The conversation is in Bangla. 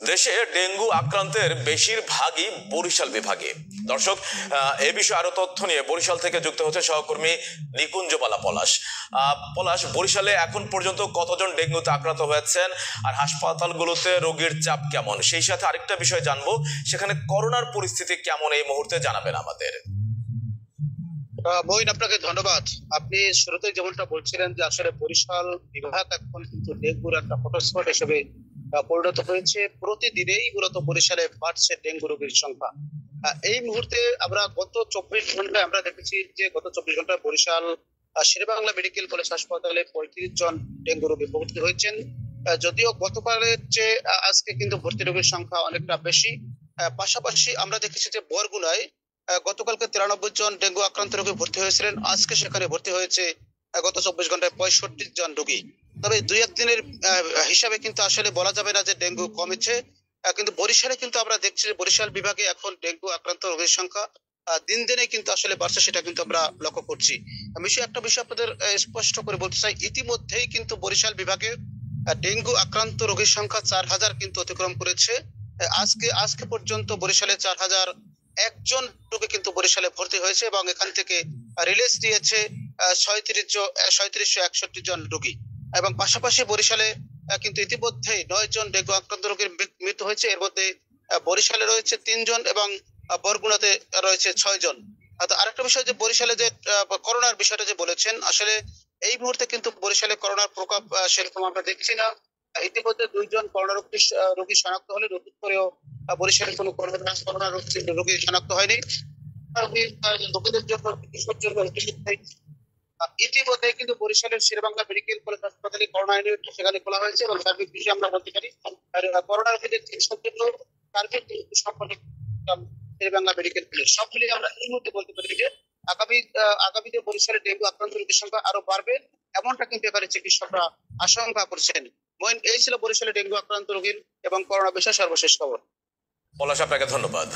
দেশে ডেঙ্গু আক্রান্তের বেশিরভাগই বরিশাল বিভাগে। দর্শক, এ বিষয়ে আরো তথ্য নিয়ে বরিশাল থেকে যুক্ত হচ্ছে সহকর্মী নিকুঞ্জবালা পলাশ। পলাশ, বরিশালে এখন পর্যন্ত কতজন ডেঙ্গুতে আক্রান্ত হয়েছেন আর হাসপাতালগুলোতে রোগীর চাপ কেমন, সেই সাথে আরেকটা বিষয় জানবো, সেখানে করোনার পরিস্থিতি কেমন এই মুহূর্তে জানাবেন আমাদের। মঈন, আপনাকে ধন্যবাদ। আপনি শুরুতে যেমনটা বলছিলেন যে আসলে বরিশাল বিভাগ এখন কিন্তু ডেঙ্গুর একটা হটস্পট হিসেবে পরিণত হয়েছে। প্রতিদিনেই মূলত বরিশালে বাড়ছে ডেঙ্গু রোগীর সংখ্যা। এই মুহূর্তে আমরা গত 24 ঘন্টায় আমরা দেখেছি যে গত 24 ঘন্টায় বরিশাল শেরেবাংলা মেডিকেল কলেজ হাসপাতালে 35 জন ডেঙ্গু রোগী ভর্তি হয়েছেন। যদিও গতকালের চেয়ে আজকে কিন্তু ভর্তি রোগীর সংখ্যা অনেকটা বেশি। পাশাপাশি আমরা দেখেছি যে বরগুনায় গতকালকে 93 জন ডেঙ্গু আক্রান্ত রোগী ভর্তি হয়েছিলেন, আজকে সেখানে ভর্তি হয়েছে গত 24 ঘন্টায় 65 জন রোগী। তবে দুই একদিনের হিসাবে কিন্তু আসলে বলা যাবে না যে ডেঙ্গু কমেছে। কিন্তু বরিশালে কিন্তু আমরা দেখছি যে বরিশাল বিভাগে এখন ডেঙ্গু আক্রান্ত রোগীর সংখ্যা দিন দিনে কিন্তু আসলে বাড়ছে, সেটা কিন্তু আমরা লক্ষ্য করছি। আমি একটা বিষয় আপনাদের স্পষ্ট করে বলতে চাই, ইতিমধ্যেই কিন্তু বরিশাল বিভাগে ডেঙ্গু আক্রান্ত রোগীর সংখ্যা 4000 কিন্তু অতিক্রম করেছে। আজকে পর্যন্ত বরিশালে 4001 জন রোগী কিন্তু বরিশালে ভর্তি হয়েছে এবং এখান থেকে রিলিজ দিয়েছে 3761 জন রোগী। এবং পাশাপাশি বরিশালে কিন্তু ইতিমধ্যে 9 জন ডেঙ্গু আক্রান্ত রোগীর মৃত্যু হয়েছে। এর মধ্যে বরিশালে রয়েছে 3 জন এবং বরগুনাতে রয়েছে 6 জন। আরেকটা বিষয় যে বরিশালে যে করোনার বিষয়টা যে বলেছেন, আসলে এই মুহূর্তে কিন্তু বরিশালে করোনার প্রকোপ সেরকম আমরা দেখছি না। ইতিমধ্যে 2 জন করোনা রোগী শনাক্ত হলে নতুন করেও বরিশালে কোনো করোনা রোগী শনাক্ত হয়নি। লোকেদের জন্য চিকিৎসার জন্য ইতিমধ্যে কিন্তু বরিশালের শেরেবাংলা মেডিকেল কলেজ হাসপাতালে করোনা ইউনিট সেখানে খোলা হয়েছে এবং সার্বিক বিষয়ে আমরা বলতে পারি করোনা রোগীদের চিকিৎসার জন্য সার্বিক সম্পর্কে শেরেবাংলা মেডিকেল কলেজ সব মিলিয়ে আমরা এই মুহূর্তে বলতে পারি যে আগামীতে বরিশালে ডেঙ্গু আক্রান্ত রোগীর সংখ্যা আরো বাড়বে, এমনটা কিন্তু এবারে চিকিৎসকরা আশঙ্কা করছেন। মঈন, এই ছিল বরিশালে ডেঙ্গু আক্রান্ত রোগীর এবং করোনা বিষয়ে সর্বশেষ খবর। পলাশ, আপনাকে ধন্যবাদ।